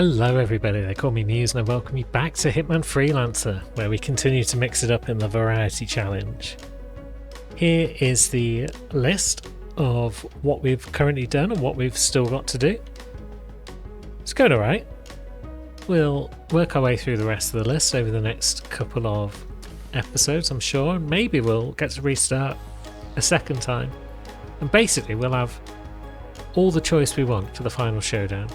Hello everybody, they call me Muse and I welcome you back to Hitman Freelancer, where we continue to mix it up in the Variety Challenge. Here is the list of what we've currently done and what we've still got to do. It's going alright. We'll work our way through the rest of the list over the next couple of episodes, I'm sure. Maybe we'll get to restart a second time. And basically we'll have all the choice we want for the final showdown.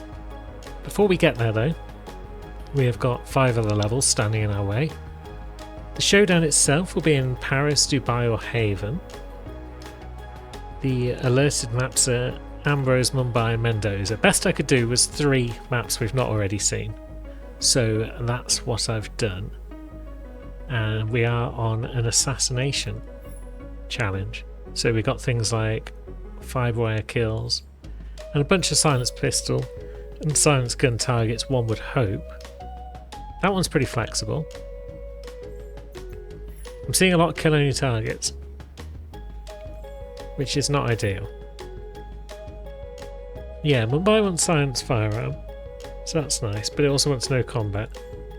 Before we get there though, we have got 5 other levels standing in our way. The showdown itself will be in Paris, Dubai or Haven. The alerted maps are Ambrose, Mumbai and Mendoza. Best I could do was 3 maps we've not already seen. So that's what I've done. And we are on an assassination challenge. So we got things like 5-wire kills and a bunch of silenced pistol and silence gun targets, one would hope. That one's pretty flexible. I'm seeing a lot of kill only targets, which is not ideal. Yeah, Mumbai wants silence firearm, so that's nice, but it also wants no combat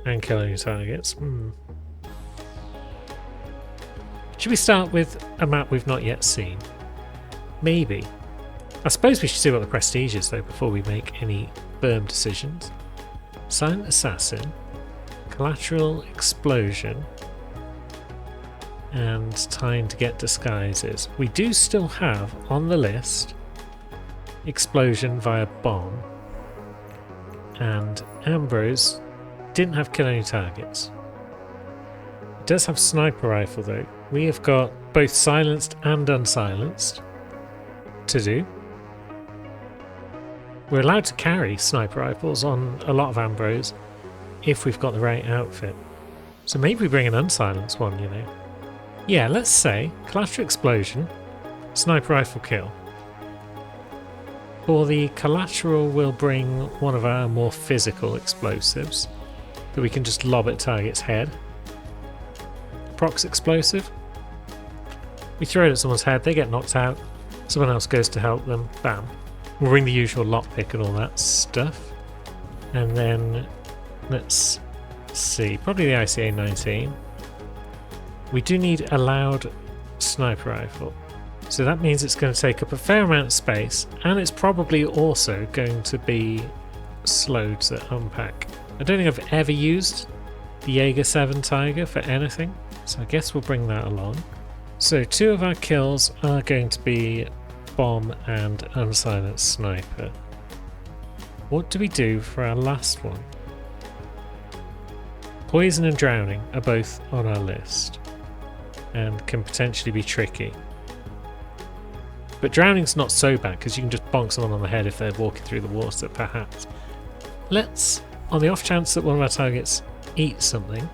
and kill only targets. Should we start with a map we've not yet seen? Maybe. I suppose we should see what the prestige is though before we make any firm decisions. Silent Assassin, Collateral Explosion, and Time to Get Disguises. We do still have on the list Explosion via Bomb, and Ambrose didn't have kill only targets. It does have Sniper Rifle though. We have got both silenced and unsilenced to do. We're allowed to carry sniper rifles on a lot of Ambrose if we've got the right outfit. So maybe we bring an unsilenced one, you know. Yeah, let's say Collateral Explosion, sniper rifle kill. For the Collateral we'll bring one of our more physical explosives that we can just lob at target's head. Prox Explosive. We throw it at someone's head, they get knocked out, someone else goes to help them, bam. We'll bring the usual lockpick and all that stuff. And then, let's see, probably the ICA-19. We do need a loud sniper rifle. So that means it's going to take up a fair amount of space, and it's probably also going to be slowed to unpack. I don't think I've ever used the Jaeger 7 Tiger for anything, so I guess we'll bring that along. So 2 of our kills are going to be Bomb and unsilenced sniper. What do we do for our last one? Poison and drowning are both on our list and can potentially be tricky. But drowning's not so bad because you can just bonk someone on the head if they're walking through the water, perhaps. Let's, on the off chance that one of our targets eats something,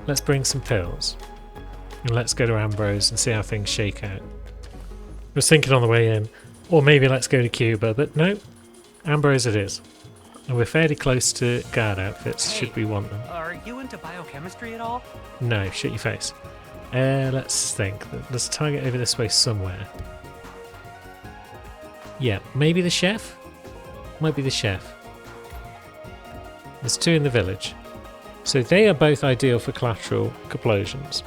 let's bring some pills. And let's go to Ambrose and see how things shake out. I was thinking on the way in, or maybe let's go to Cuba, but no, Ambrose it is. And we're fairly close to guard outfits, should we want them. Are you into biochemistry at all? No, shut your face. Let's think. There's a target over this way somewhere. Yeah, maybe the chef? Might be the chef. There's 2 in the village. So they are both ideal for collateral explosions.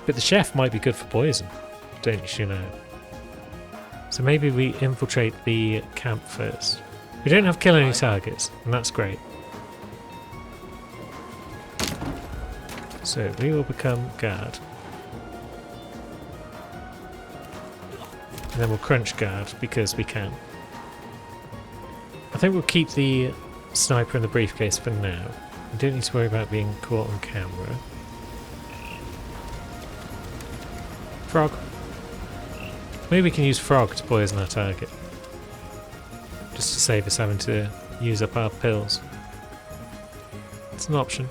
But the chef might be good for poison. Don't you know? So maybe we infiltrate the camp first. We don't have kill only targets, and that's great. So we will become guard. And then we'll crunch guard because we can. I think we'll keep the sniper in the briefcase for now. We don't need to worry about being caught on camera. Frog. Maybe we can use Frog to poison our target. Just to save us having to use up our pills. It's an option.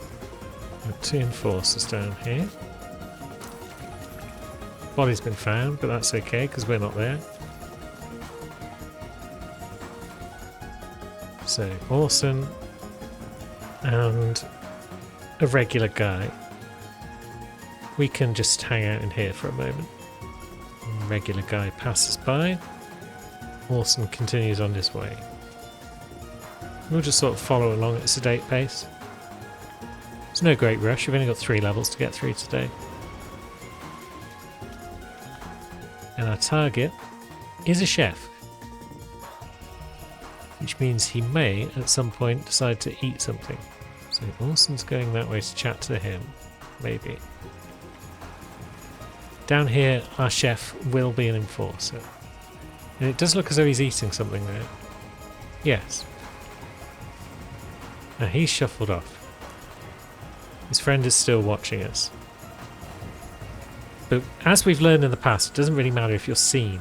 There are 2 enforcers down here. Body's been found, but that's okay because we're not there. So, Orson and a regular guy. We can just hang out in here for a moment. Regular guy passes by. Orson continues on his way. We'll just sort of follow along at a sedate pace. There's no great rush, we've only got 3 levels to get through today. And our target is a chef. Which means he may, at some point, decide to eat something. So Orson's going that way to chat to him. Maybe. Down here, our chef will be an enforcer. And it does look as though he's eating something there. Yes. Now he's shuffled off. His friend is still watching us. But as we've learned in the past, it doesn't really matter if you're seen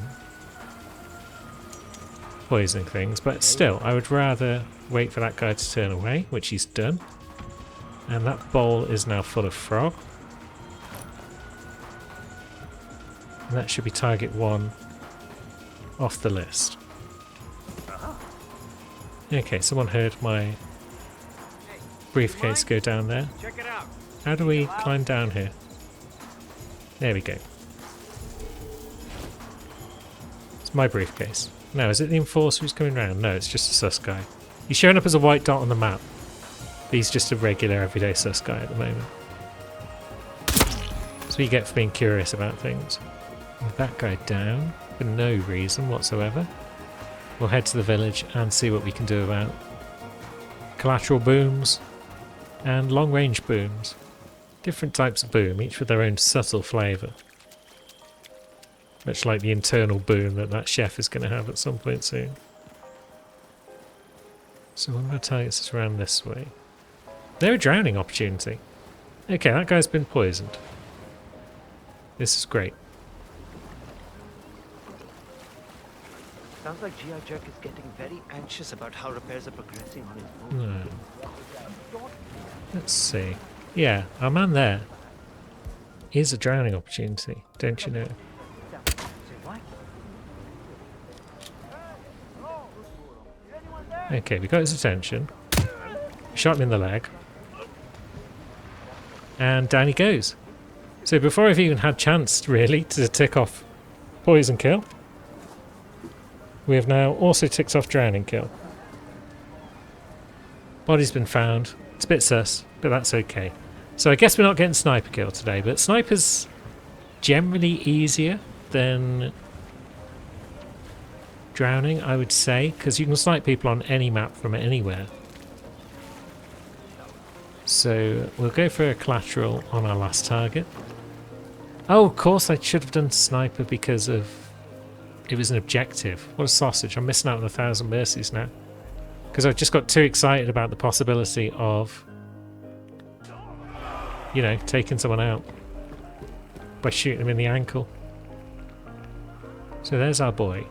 poisoning things, but still, I would rather wait for that guy to turn away, which he's done. And that bowl is now full of frog. And that should be target 1 off the list. Okay, someone heard my briefcase go down there. Check it out. How do we climb down here? There we go. It's my briefcase. No, is it the enforcer who's coming round? No, it's just a sus guy. He's showing up as a white dot on the map. But he's just a regular everyday sus guy at the moment. That's what you get for being curious about things. Move that guy down for no reason whatsoever. We'll head to the village and see what we can do about collateral booms and long-range booms. Different types of boom, each with their own subtle flavour. Much like the internal boom that chef is going to have at some point soon. So one of our targets is around this way. They're a drowning opportunity. Okay, that guy's been poisoned. This is great. Sounds like G.I. Jerk is getting very anxious about how repairs are progressing on his boat. No. Let's see. Yeah, our man there is a drowning opportunity, don't you know? Say what? Okay, we got his attention. Shot him in the leg. And down he goes. So before I've even had chance, really, to tick off poison kill, we have now also ticked off drowning kill. Body's been found. It's a bit sus, but that's okay. So I guess we're not getting sniper kill today, but sniper's generally easier than drowning, I would say, because you can snipe people on any map from anywhere. So we'll go for a collateral on our last target. Oh, of course I should have done sniper because of it was an objective. What a sausage. I'm missing out on 1,000 mercies now. Because I've just got too excited about the possibility of, you know, taking someone out by shooting him in the ankle. So there's our boy.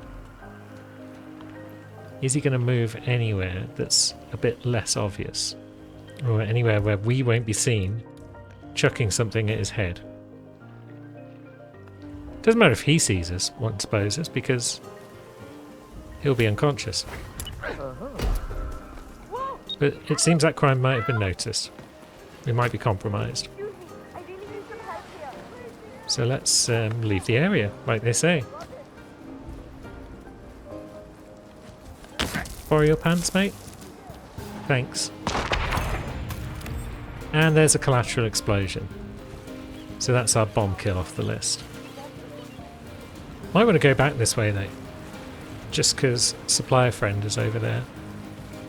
Is he going to move anywhere that's a bit less obvious? Or anywhere where we won't be seen chucking something at his head? Doesn't matter if he sees us, one supposes, because he'll be unconscious. But it seems that crime might have been noticed. We might be compromised. So let's leave the area, like they say. Borrow your pants, mate? Thanks. And there's a collateral explosion. So that's our bomb kill off the list. Might want to go back this way though. Just because supplier friend is over there.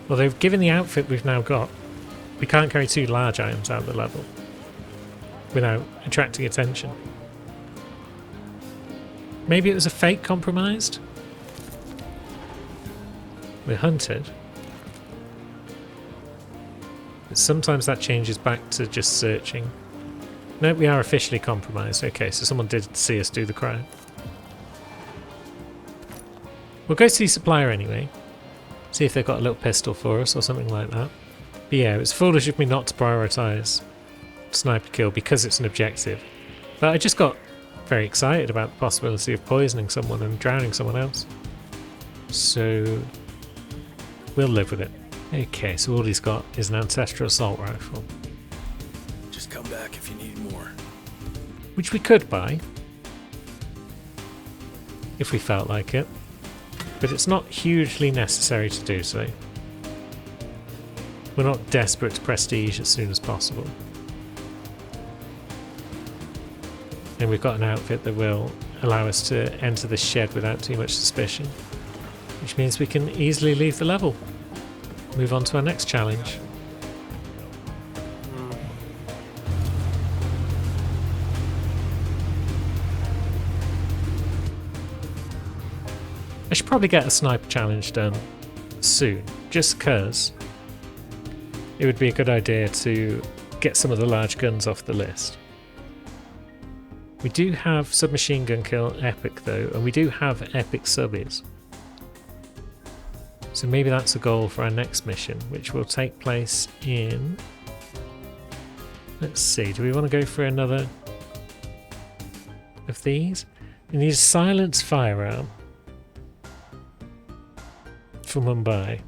Although given the outfit we've now got, we can't carry 2 large items out of the level without attracting attention. Maybe it was a fake compromised? We're hunted. But sometimes that changes back to just searching. No, we are officially compromised. Okay, so someone did see us do the crime. We'll go see supplier anyway. See if they've got a little pistol for us or something like that. But yeah, it's foolish of me not to prioritise sniper kill because it's an objective. But I just got very excited about the possibility of poisoning someone and drowning someone else. So we'll live with it. Okay, so all he's got is an ancestral assault rifle. Just come back if you need more. Which we could buy. If we felt like it. But it's not hugely necessary to do so. We're not desperate to prestige as soon as possible. And we've got an outfit that will allow us to enter the shed without too much suspicion, which means we can easily leave the level. Move on to our next challenge. I should probably get a sniper challenge done soon, just because it would be a good idea to get some of the large guns off the list. We do have submachine gun kill epic though, and we do have epic subbies. So maybe that's a goal for our next mission, which will take place in... Let's see, do we want to go for another of these? We need a silenced firearm for Mumbai.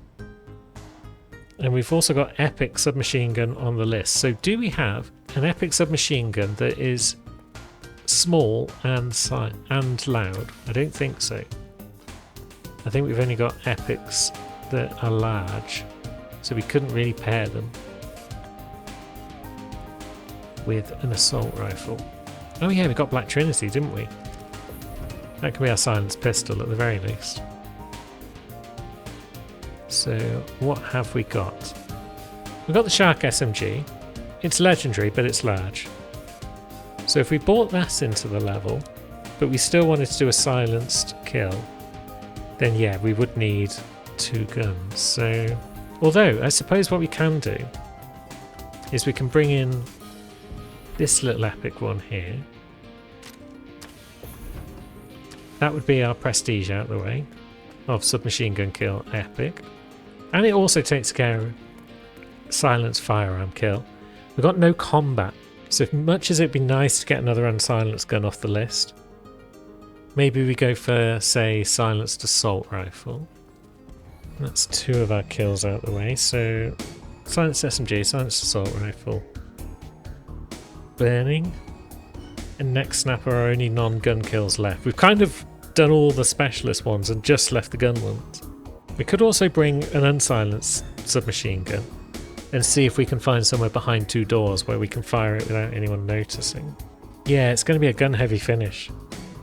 And we've also got epic submachine gun on the list. So do we have an epic submachine gun that is small and loud? I don't think so. I think we've only got epics that are large, so we couldn't really pair them with an assault rifle. Oh yeah, we got Black Trinity, didn't we? That could be our silenced pistol at the very least. So what have we got? We've got the Shark SMG. It's legendary, but it's large. So if we brought that into the level, but we still wanted to do a silenced kill, then yeah, we would need 2 guns. So, although I suppose what we can do is we can bring in this little epic one here. That would be our prestige out the way of submachine gun kill epic. And it also takes care of silenced firearm kill. We've got no combat, so as much as it'd be nice to get another unsilenced gun off the list, maybe we go for, say, silenced assault rifle. That's 2 of our kills out the way, so silenced SMG, silenced assault rifle, burning, and neck snapper are only non-gun kills left. We've kind of done all the specialist ones and just left the gun ones. We could also bring an unsilenced submachine gun and see if we can find somewhere behind 2 doors where we can fire it without anyone noticing. Yeah, it's going to be a gun-heavy finish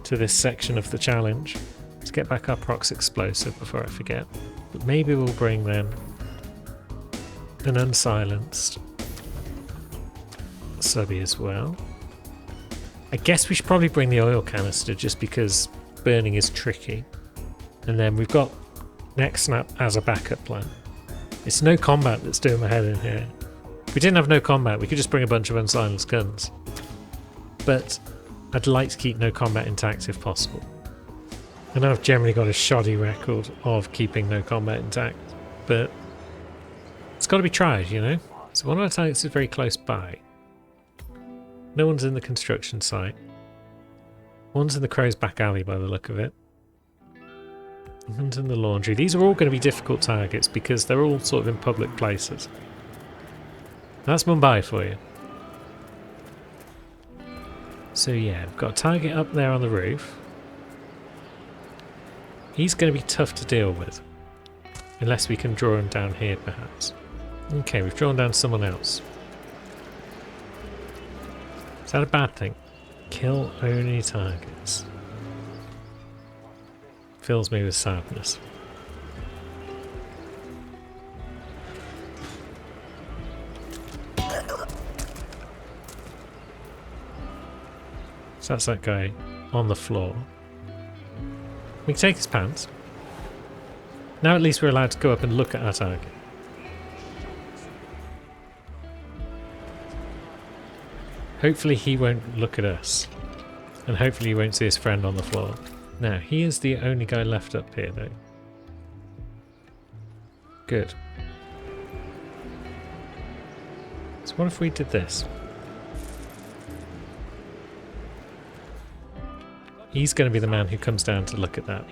to this section of the challenge. Let's get back our prox explosive before I forget. But maybe we'll bring then an unsilenced subby as well. I guess we should probably bring the oil canister just because burning is tricky. And then we've got neck snap as a backup plan. It's no combat that's doing my head in here. If we didn't have no combat, we could just bring a bunch of unsilenced guns. But I'd like to keep no combat intact if possible. I know I've generally got a shoddy record of keeping no combat intact, but it's got to be tried, you know? So one of our targets is very close by. No one's in the construction site. One's in the crow's back alley by the look of it. One's in the laundry. These are all going to be difficult targets because they're all sort of in public places. That's Mumbai for you. So yeah, we've got a target up there on the roof. He's going to be tough to deal with. Unless we can draw him down here perhaps. Okay, we've drawn down someone else. Is that a bad thing? Kill only targets. Fills me with sadness. So that's that guy on the floor. We can take his pants. Now at least we're allowed to go up and look at our target. Hopefully he won't look at us. And hopefully he won't see his friend on the floor. Now, he is the only guy left up here though. Good. So what if we did this? He's going to be the man who comes down to look at that.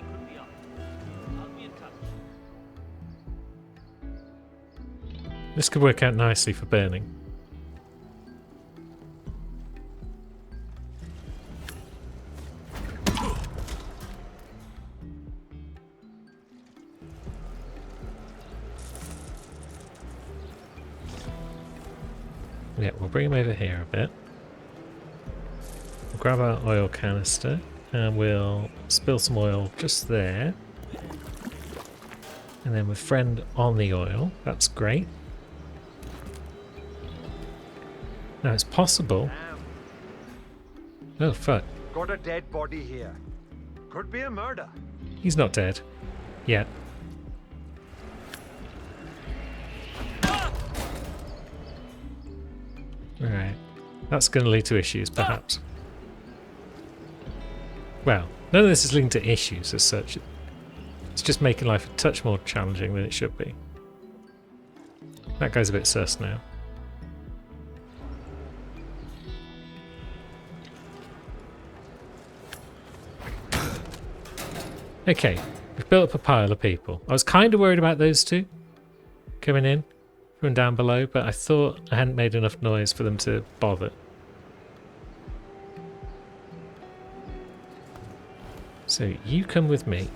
This could work out nicely for burning. Yeah, we'll bring him over here a bit. We'll grab our oil canister and we'll spill some oil just there. And then with friend on the oil, that's great. Now it's possible. Oh fuck. Got a dead body here. Could be a murder. He's not dead. Yet. Alright. That's going to lead to issues, perhaps. Well, none of this is linked to issues as such. It's just making life a touch more challenging than it should be. That guy's a bit sus now. Okay, we've built up a pile of people. I was kind of worried about those two coming in from down below, but I thought I hadn't made enough noise for them to bother. So you come with me.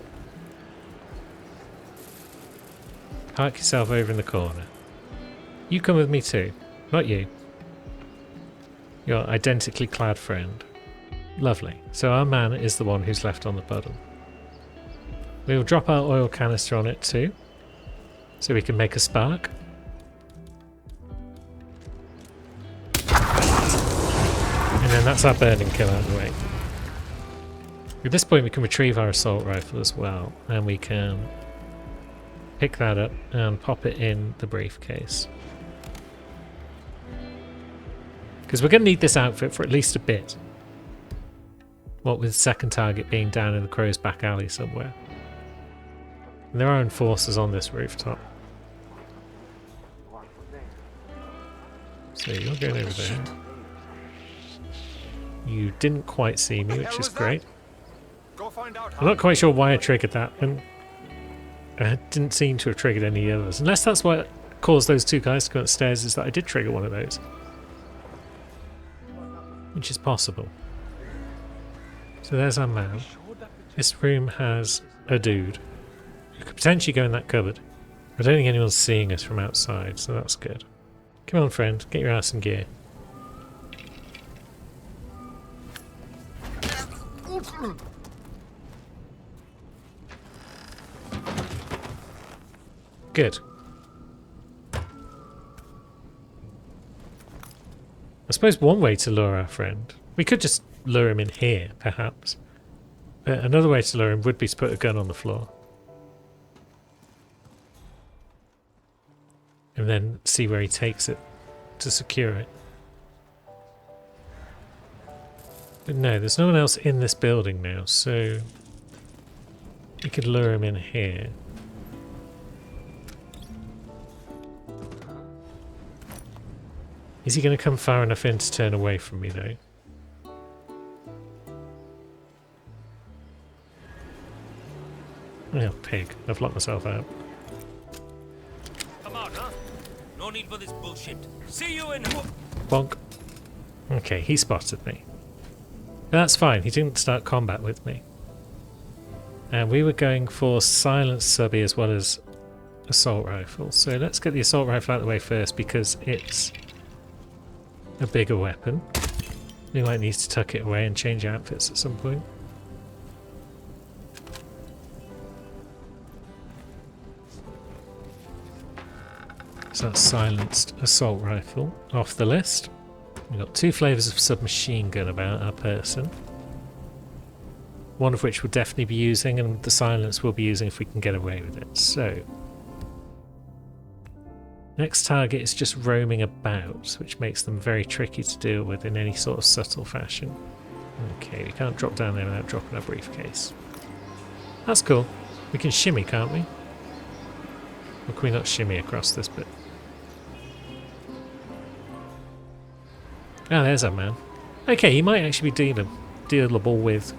Park yourself over in the corner. You come with me too. Not you. Your identically clad friend. Lovely. So our man is the one who's left on the puddle. We will drop our oil canister on it too, so we can make a spark. And then that's our burning kill out of the way. At this point we can retrieve our assault rifle as well, and we can pick that up and pop it in the briefcase. Because we're going to need this outfit for at least a bit. What with the second target being down in the crow's back alley somewhere. And there are enforcers on this rooftop. So you're going over there. You didn't quite see me, which is great. I'm not quite sure why I triggered that, and I didn't seem to have triggered any others. Unless that's what caused those two guys to go upstairs, is that I did trigger one of those. Which is possible. So there's our man. This room has a dude who could potentially go in that cupboard. I don't think anyone's seeing us from outside, so that's good. Come on, friend, get your ass in gear. Good. I suppose one way to lure our friend, we could just lure him in here, perhaps. Another way to lure him would be to put a gun on the floor. And then see where he takes it to secure it. But no, there's no one else in this building now, so we could lure him in here. Is he going to come far enough in to turn away from me though? Oh, pig. I've locked myself out. Come out, huh? No need for this bullshit. See you in... Bonk. Okay, he spotted me. But that's fine, he didn't start combat with me. And we were going for silenced subby as well as assault rifle. So let's get the assault rifle out of the way first because it's a bigger weapon. We might need to tuck it away and change outfits at some point. So that's silenced assault rifle off the list. We've got 2 flavours of submachine gun about our person. One of which we'll definitely be using, and the silence we'll be using if we can get away with it. So, next target is just roaming about, which makes them very tricky to deal with in any sort of subtle fashion. Okay, we can't drop down there without dropping our briefcase. That's cool. We can shimmy, can't we? Or can we not shimmy across this bit? Ah, there's our man. Okay, he might actually be dealable with.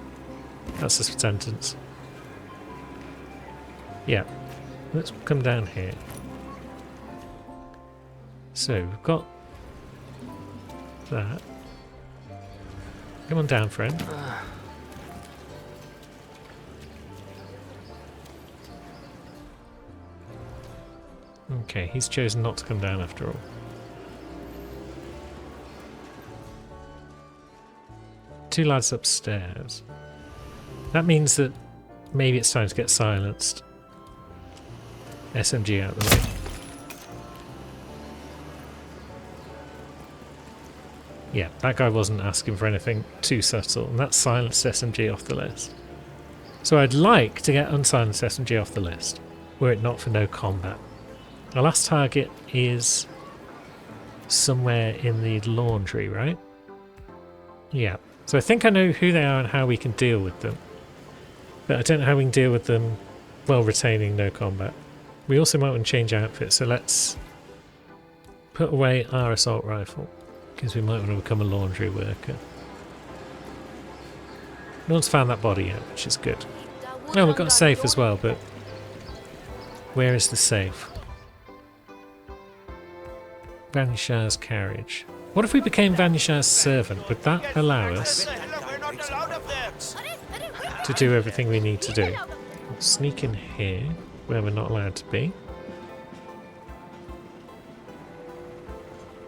That's the sentence. Yeah. Let's come down here. So, we've got that. Come on down, friend. Okay, he's chosen not to come down after all. two lads upstairs. That means that maybe it's time to get silenced. SMG out of the way. Yeah, that guy wasn't asking for anything too subtle, and that's silenced SMG off the list. So I'd like to get unsilenced SMG off the list, were it not for no combat. Our last target is somewhere in the laundry, right? Yeah. So I think I know who they are and how we can deal with them. But I don't know how we can deal with them while retaining no combat. We also might want to change outfit, so let's put away our assault rifle, because we might want to become a laundry worker. No one's found that body yet, which is good. Oh, we've got a safe as well, but where is the safe? Vanish's carriage. What if we became Vanish's servant? Would that allow us to do everything we need to do? Let's sneak in here, where we're not allowed to be.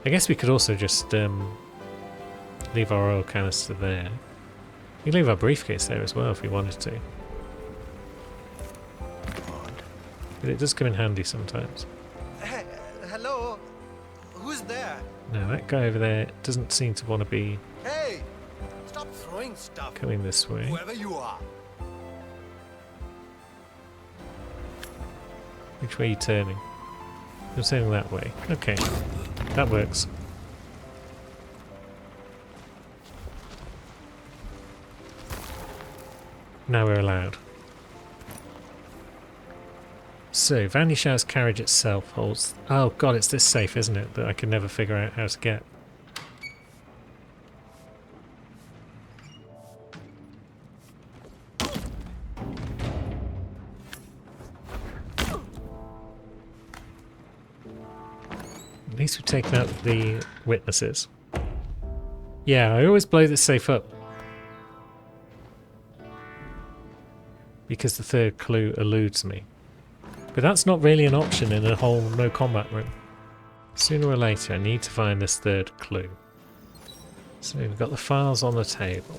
I guess we could also just leave our oil canister there. We can leave our briefcase there as well if we wanted to. But it does come in handy sometimes. Hello? Who's there? No, that guy over there doesn't seem to want to be Hey! Stop throwing stuff. coming this way. Whoever you are. Which way are you turning? You're turning that way. Okay, that works. Now we're allowed. So, Vanish's carriage itself holds... Oh god, it's this safe, isn't it? That I can never figure out how to get. At least we've taken out the witnesses. Yeah, I always blow this safe up, because the third clue eludes me. But that's not really an option in a whole no combat room. Sooner or later I need to find this third clue. So we've got the files on the table.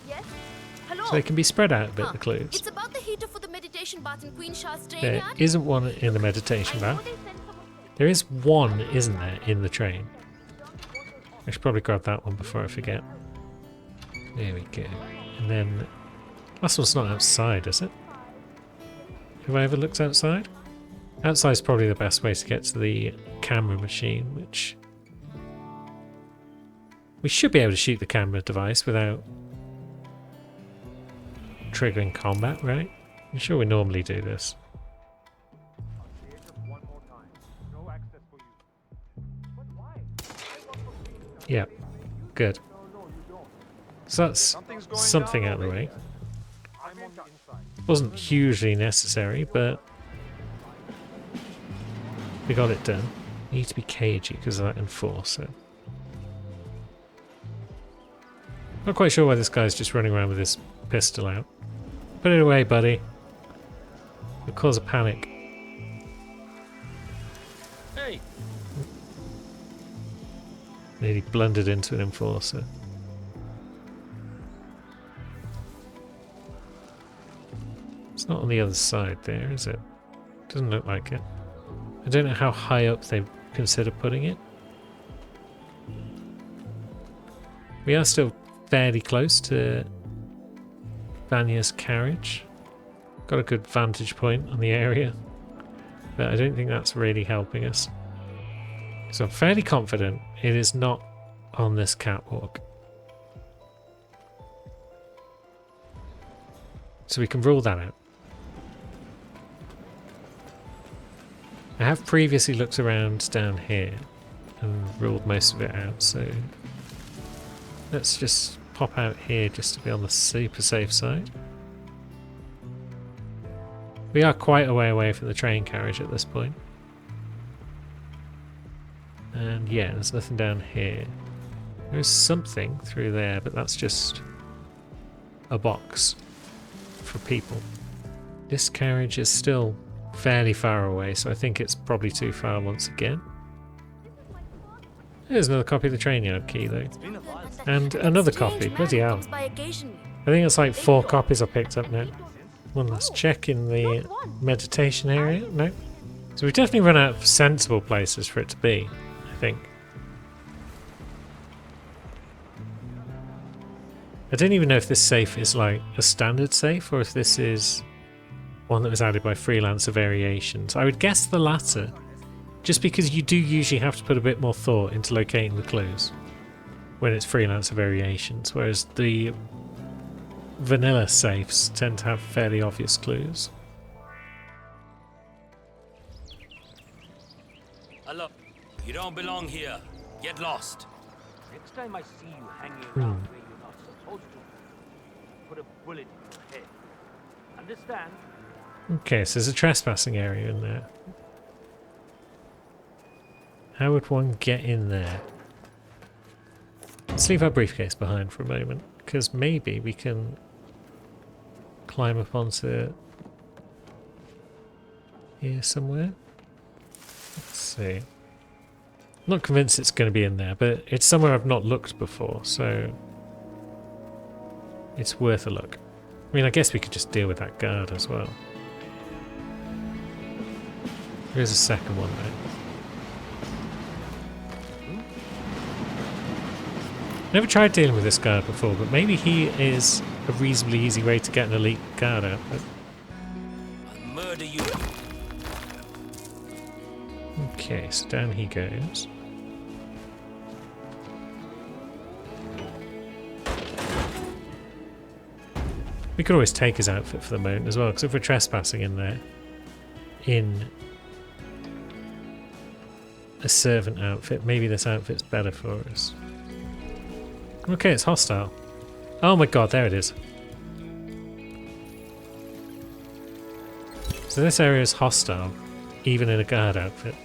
Yes? Hello? So they can be spread out a bit, the clues. It's about the heater for the meditation bath in Queen Shah's train There yard. isn't one in the meditation bath. There is one, isn't there, in the train? I should probably grab that one before I forget. There we go. And then... Last one's not outside, is it? Have I ever looked outside? Outside's probably the best way to get to the camera machine, which... We should be able to shoot the camera device without triggering combat, right? I'm sure we normally do this. Yeah, good. So that's something out of the way. Wasn't hugely necessary, but we got it done. Need to be cagey because of that enforcer. Not quite sure why this guy's just running around with his pistol out. Put it away, buddy. It'll cause a panic. Hey, Nearly blundered into an enforcer. It's not on the other side there, is it? Doesn't look like it. I don't know how high up they consider putting it. We are still fairly close to Vanya's carriage. Got a good vantage point on the area, but I don't think that's really helping us. So I'm fairly confident it is not on this catwalk. So we can rule that out. I have previously looked around down here and ruled most of it out, so let's just pop out here just to be on the super safe side. We are quite a way away from the train carriage at this point. And yeah, there's nothing down here. There's something through there, but that's just a box for people. This carriage is still fairly far away, so I think it's probably too far once again. There's another copy of the train yard key though. Been a while since And another Strange copy. man Bloody hell. comes by occasionally. I think it's like 4 copies I picked up now. One last check in the meditation area. No. So we've definitely run out of sensible places for it to be, I think. I don't even know if this safe is like a standard safe or if this is one that was added by Freelancer Variations. I would guess the latter, just because you do usually have to put a bit more thought into locating the clues when it's Freelancer Variations, whereas the vanilla safes tend to have fairly obvious clues. Hello. You don't belong here. Get lost. Next time I see you hanging around where you're not supposed to, put a bullet in your head. Understand? Okay, so there's a trespassing area in there. How would one get in there? Let's leave our briefcase behind for a moment, because maybe we can climb up onto here somewhere. Let's see. I'm not convinced it's going to be in there, but it's somewhere I've not looked before, so it's worth a look. I mean, I guess we could just deal with that guard as well. Here's a second one though. Never tried dealing with this guard before, but maybe he is a reasonably easy way to get an elite guard outfit. I'll murder you. Okay, so down he goes. We could always take his outfit for the moment as well, because if we're trespassing in there, in a servant outfit, maybe this outfit's better for us. Okay, it's hostile. Oh my god, there it is. So this area is hostile, even in a guard outfit.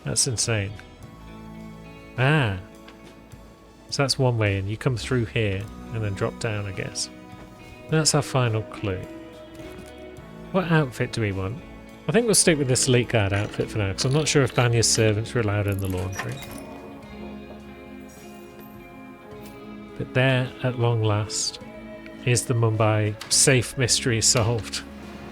That's insane. Ah! So that's one way in. You come through here and then drop down, I guess. That's our final clue. What outfit do we want? I think we'll stick with this elite guard outfit for now, because I'm not sure if Banya's servants are allowed in the laundry. But there, at long last, is the Mumbai safe mystery solved.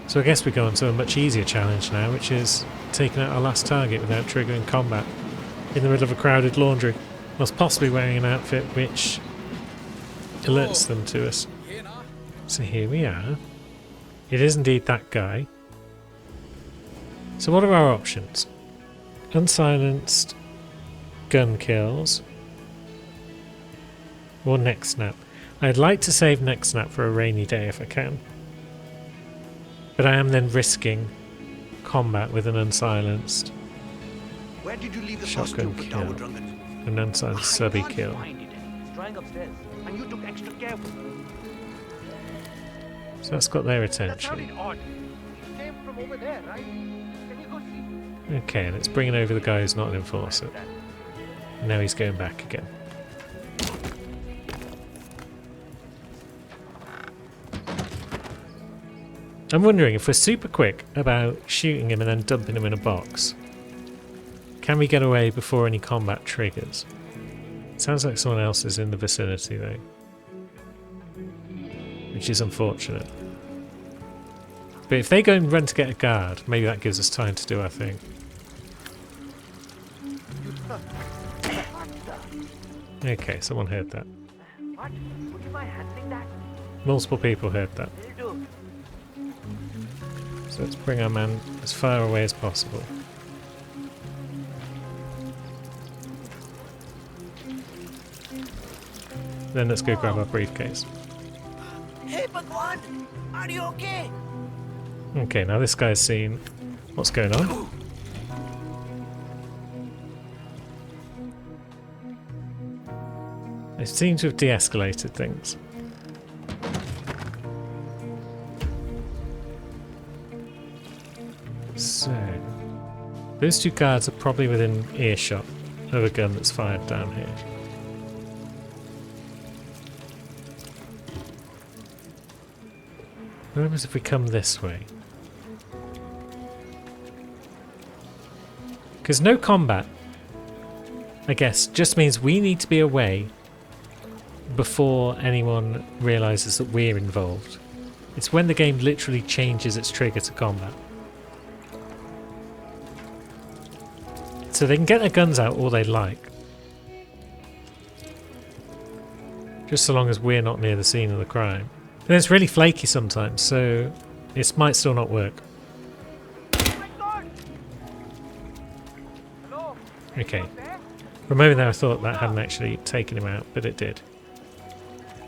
So I guess we go on to a much easier challenge now, which is taking out our last target without triggering combat in the middle of a crowded laundry, whilst possibly wearing an outfit which alerts them to us. So here we are. It is indeed that guy. So what are our options? Unsilenced gun kills or neck snap. I'd like to save neck snap for a rainy day if I can, but I am then risking combat with an unsilenced Where did you leave the shotgun costume for kill, Dawood Rangan? an unsilenced subby Can't kill. find it. It's drying upstairs, and you took extra care with it. So that's got their That attention. sounded odd. It came from over there, right? Can you go see? Okay, and it's bringing over the guy who's not an enforcer. And now he's going back again. I'm wondering if we're super quick about shooting him and then dumping him in a box, can we get away before any combat triggers? Sounds like someone else is in the vicinity though, which is unfortunate. But if they go and run to get a guard, maybe that gives us time to do our thing. Okay, someone heard that. What? Would you mind handling that? Multiple people heard that. Will do. So let's bring our man as far away as possible. Then let's go grab our briefcase. Hey, Bhagwan! Are you okay? Okay, now this guy's seen what's going on. They seem to have de-escalated things. So, those two guards are probably within earshot of a gun that's fired down here. What happens if we come this way? Because no combat I guess, just means we need to be away before anyone realises that we're involved. It's when the game literally changes its trigger to combat. So they can get their guns out all they like. Just so long as we're not near the scene of the crime. And it's really flaky sometimes, so it might still not work. Okay. For a moment there I thought that hadn't actually taken him out, but it did.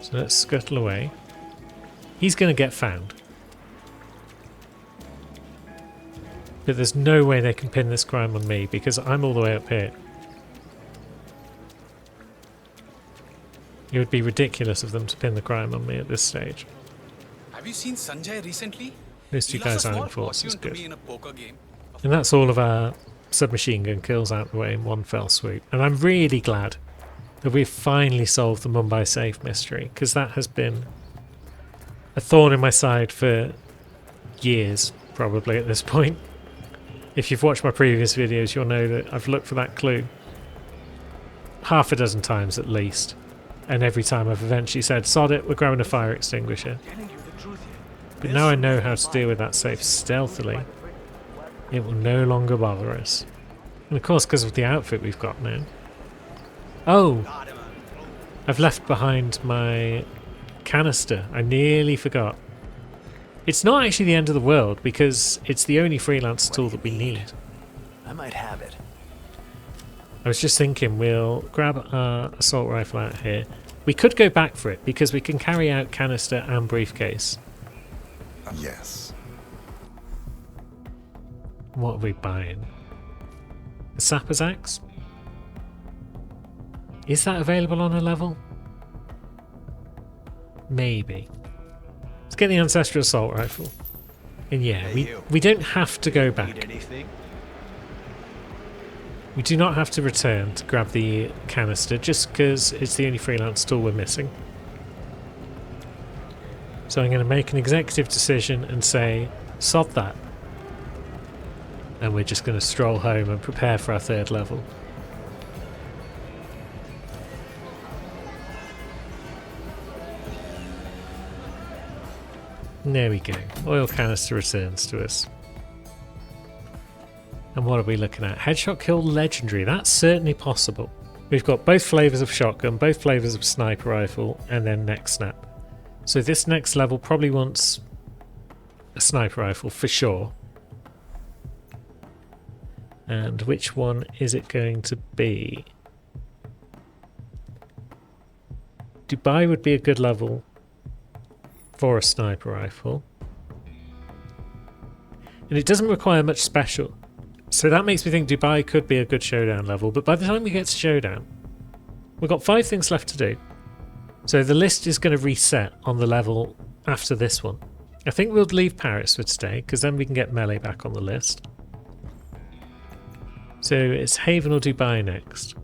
So let's scuttle away. He's going to get found. But there's no way they can pin this crime on me because I'm all the way up here. It would be ridiculous of them to pin the crime on me at this stage. Have you seen Sanjay recently? Those two He lost guys a aren't small enforced, is fortune to good. me in a poker game. And that's all of our submachine gun kills out the way in one fell swoop. And I'm really glad that we've finally solved the Mumbai safe mystery, because that has been a thorn in my side for years, probably at this point. If you've watched my previous videos, you'll know that I've looked for that clue half a dozen times at least. And every time I've eventually said, sod it, we're grabbing a fire extinguisher. But now I know how to deal with that safe stealthily. It will no longer bother us. And of course, because of the outfit we've got now. Oh! I've left behind my canister. I nearly forgot. It's not actually the end of the world, because it's the only freelance tool that we need. I might have it. I was just thinking we'll grab our assault rifle out here. We could go back for it, because we can carry out canister and briefcase. Yes. What are we buying? The sapper's axe? Is that available on a level? Maybe. Let's get the ancestral assault rifle. And yeah, we don't have to go back. Need anything? We do not have to return to grab the canister just because it's the only freelance tool we're missing. So I'm going to make an executive decision and say, sod that. And we're just going to stroll home and prepare for our third level. There we go. Oil canister returns to us. And what are we looking at? Headshot kill legendary. That's certainly possible. We've got both flavours of shotgun, both flavours of sniper rifle, and then neck snap. So this next level probably wants a sniper rifle for sure. And which one is it going to be? Dubai would be a good level for a sniper rifle. And it doesn't require much special. So that makes me think Dubai could be a good showdown level, but by the time we get to showdown, we've got 5 things left to do. So the list is going to reset on the level after this one. I think we'll leave Paris for today, because then we can get melee back on the list. So it's Haven or Dubai next.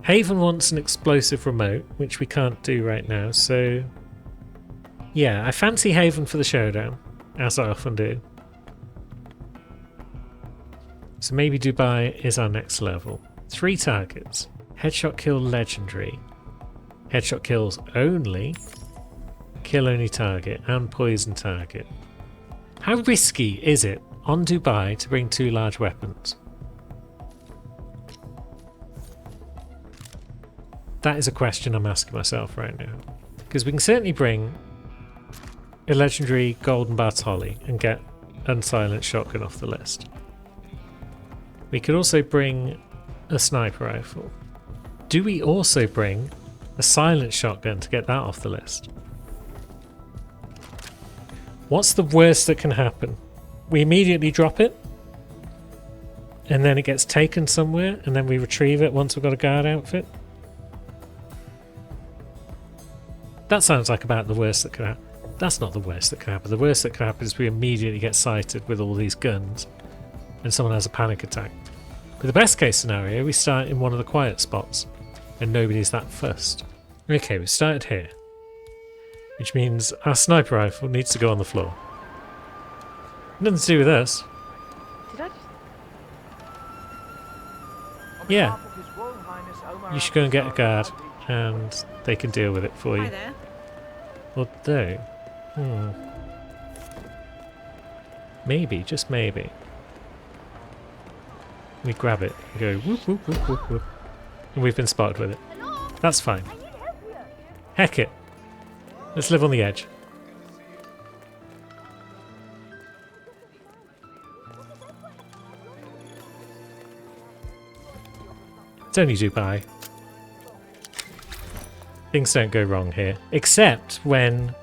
Haven wants an explosive remote, which we can't do right now, so yeah, I fancy Haven for the showdown, as I often do. So maybe Dubai is our next level. 3 targets. Headshot kill legendary. Headshot kills only. Kill only target and poison target. How risky is it on Dubai to bring 2 large weapons? That is a question I'm asking myself right now. Because we can certainly bring a legendary golden Bartoli and get unsilenced shotgun off the list. We could also bring a sniper rifle. Do we also bring a silent shotgun to get that off the list? What's the worst that can happen? We immediately drop it, and then it gets taken somewhere, and then we retrieve it once we've got a guard outfit? That sounds like about the worst that could happen. That's not the worst that can happen. The worst that can happen is we immediately get sighted with all these guns and someone has a panic attack. But the best case scenario, we start in one of the quiet spots and nobody's that fussed. Okay, we started here, which means our sniper rifle needs to go on the floor. Nothing to do with us. Did I just... On Yeah. behalf of His Royal Highness you should go and get a guard, and they can deal with it for Hi you. there. Although, maybe, just maybe, we grab it and go whoop whoop whoop whoop whoop, and we've been spotted with it. That's fine. Heck it. Let's live on the edge. It's only Dubai. Things don't go wrong here. Except when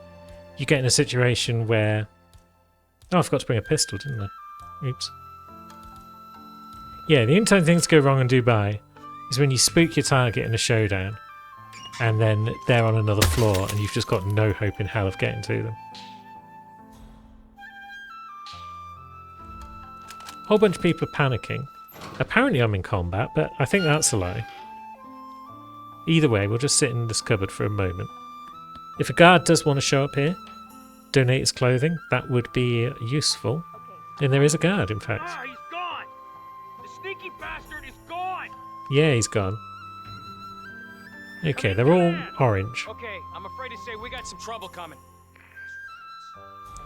you get in a situation where... Oh, I forgot to bring a pistol, didn't I? Oops. Yeah, the only time things go wrong in Dubai is when you spook your target in a showdown and then they're on another floor and you've just got no hope in hell of getting to them. Whole bunch of people are panicking. Apparently I'm in combat, but I think that's a lie. Either way, we'll just sit in this cupboard for a moment. If a guard does want to show up here, donate his clothing, that would be useful. And there is a guard, in fact. Ah, he's gone! The sneaky bastard is gone! Yeah, he's gone. Okay, they're all orange. Okay, I'm afraid to say we got some trouble coming.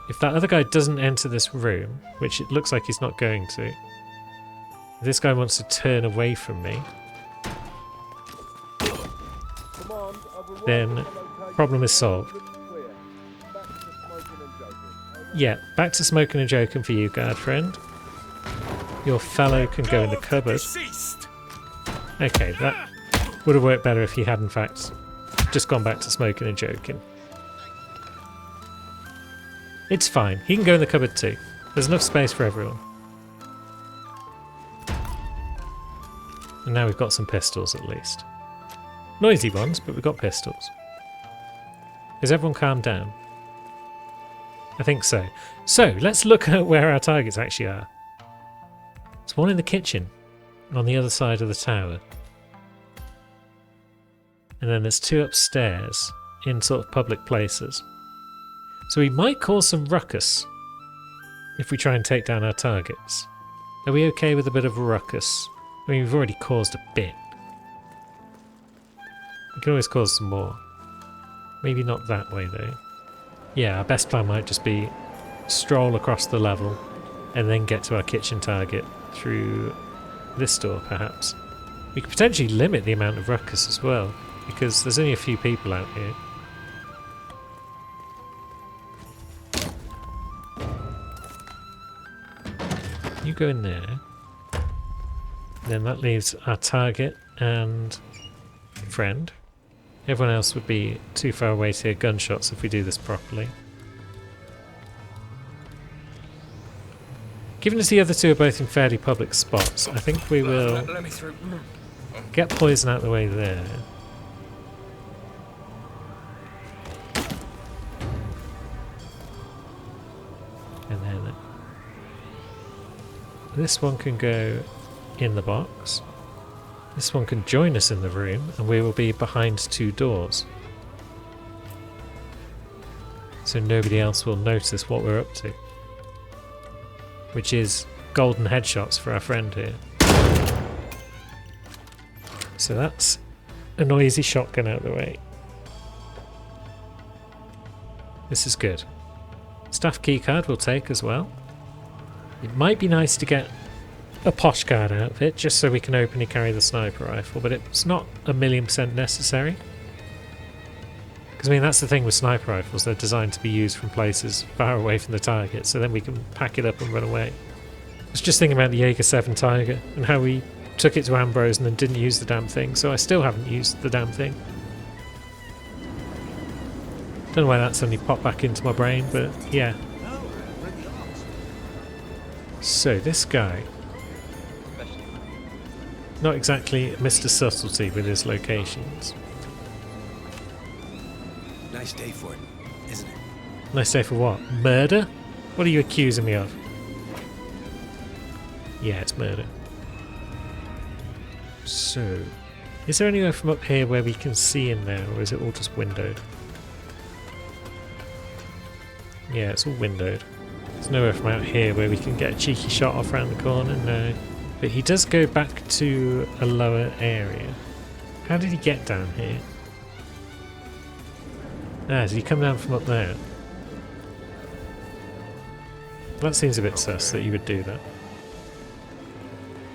If that other guy doesn't enter this room, which it looks like he's not going to, if this guy wants to turn away from me, then problem is solved. Yeah, back to smoking and joking for you, guard friend. Your fellow can go in the cupboard. Okay, that would have worked better if he had in fact just gone back to smoking and joking. It's fine, he can go in the cupboard too. There's enough space for everyone. And now we've got some pistols at least. Noisy ones, but we've got pistols. Has everyone calmed down? I think so. So, let's look at where our targets actually are. There's one in the kitchen, on the other side of the tower. And then there's two upstairs, in sort of public places. So we might cause some ruckus, if we try and take down our targets. Are we okay with a bit of a ruckus? I mean, we've already caused a bit. We can always cause some more. Maybe not that way though. Yeah, our best plan might just be stroll across the level and then get to our kitchen target through this door perhaps. We could potentially limit the amount of ruckus as well, because there's only a few people out here. You go in there. Then that leaves our target and friend. Everyone else would be too far away to hear gunshots if we do this properly. Given as the other two are both in fairly public spots, I think we will Let me through. get poison out of the way there. And then this one can go in the box. This one can join us in the room, and we will be behind two doors. So nobody else will notice what we're up to. Which is golden headshots for our friend here. So that's a noisy shotgun out of the way. This is good. Staff keycard we'll take as well. It might be nice to get a posh guard outfit just so we can openly carry the sniper rifle, but it's not 1,000,000% necessary. Because I mean, that's the thing with sniper rifles, they're designed to be used from places far away from the target, so then we can pack it up and run away. I was just thinking about the Jaeger 7 Tiger and how we took it to Ambrose and then didn't use the damn thing, so I still haven't used the damn thing. Don't know why that suddenly popped back into my brain, but yeah. So this guy, not exactly Mr. Subtlety with his locations. Nice day for it, isn't it? Nice day for what? Murder? What are you accusing me of? Yeah, it's murder. So, is there anywhere from up here where we can see in there, or is it all just windowed? Yeah, it's all windowed. There's nowhere from out here where we can get a cheeky shot off around the corner, no. But he does go back to a lower area. How did he get down here? Ah, did he come down from up there? That seems a bit sus that you would do that.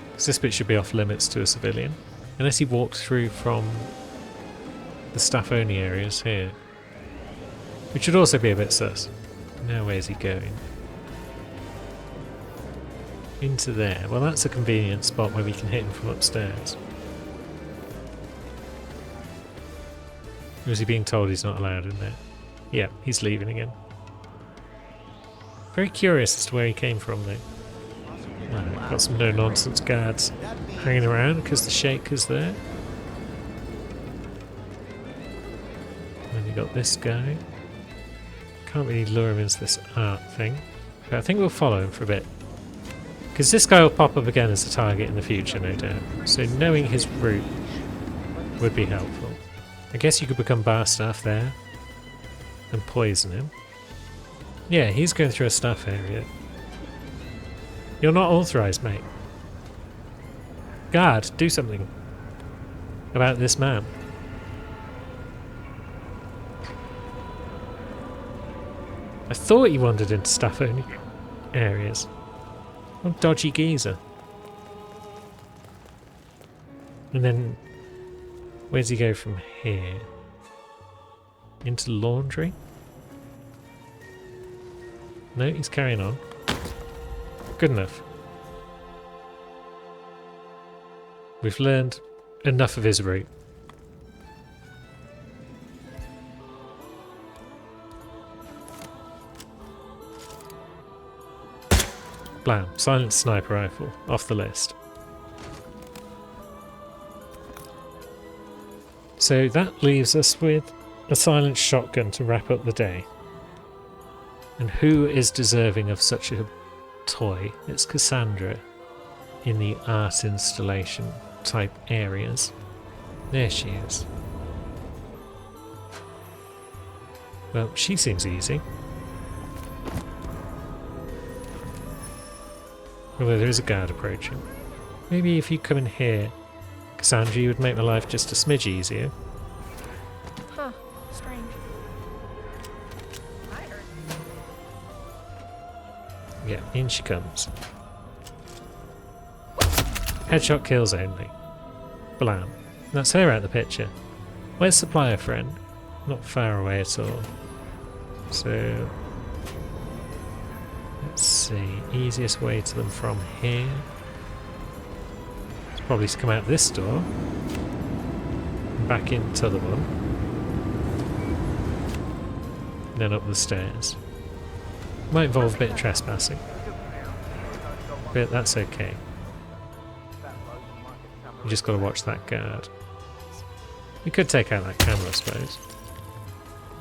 Because this bit should be off limits to a civilian. Unless he walked through from the staff-only areas here. Which should also be a bit sus. Now where's he going? Into there. Well, that's a convenient spot where we can hit him from upstairs. Or is he being told he's not allowed in there? Yeah, he's leaving again. Very curious as to where he came from though. Got some no-nonsense guards hanging around because the Sheikh is there. And you got this guy. Can't really lure him into this art thing. But I think we'll follow him for a bit. Because this guy will pop up again as a target in the future, no doubt. So knowing his route would be helpful. I guess you could become bar staff there and poison him. Yeah, he's going through a staff area. You're not authorised, mate. Guard, do something about this man. I thought he wandered into staff-only areas. What a dodgy geezer. And then, where does he go from here? Into laundry? No, he's carrying on. Good enough. We've learned enough of his route. Blam. Silent sniper rifle. Off the list. So that leaves us with a silent shotgun to wrap up the day. And who is deserving of such a toy? It's Cassandra in the art installation type areas. There she is. Well, she seems easy. Although there is a guard approaching. Maybe if you come in here, Cassandra, you would make my life just a smidge easier. Huh. Strange. Yeah, in she comes. Headshot kills only. Blam. That's her out the picture. Where's Supplier Friend? Not far away at all. So, let's see. Easiest way to them from here. It's probably to come out this door. And back into the one. And then up the stairs. Might involve a bit of trespassing. But that's okay. You just got to watch that guard. We could take out that camera, I suppose.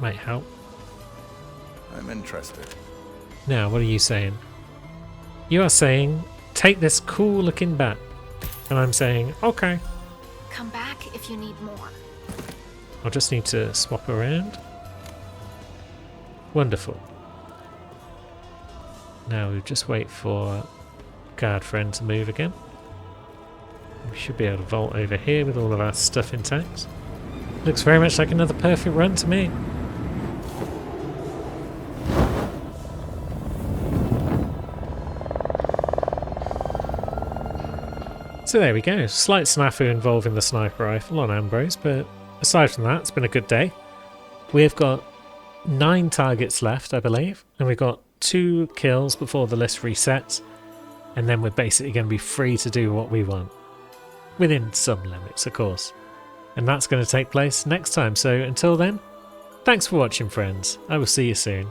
Might help. I'm interested. Now, what are you saying? You are saying, take this cool looking bat. And I'm saying, okay. Come back if you need more. I'll just need to swap around. Wonderful. Now we just wait for guard friend to move again. We should be able to vault over here with all of our stuff intact. Looks very much like another perfect run to me. So there we go. Slight snafu involving the sniper rifle on Ambrose, but aside from that, it's been a good day. We've got 9 targets left, I believe, and we've got 2 kills before the list resets, and then we're basically going to be free to do what we want. Within some limits, of course. And that's going to take place next time, so until then, thanks for watching, friends. I will see you soon.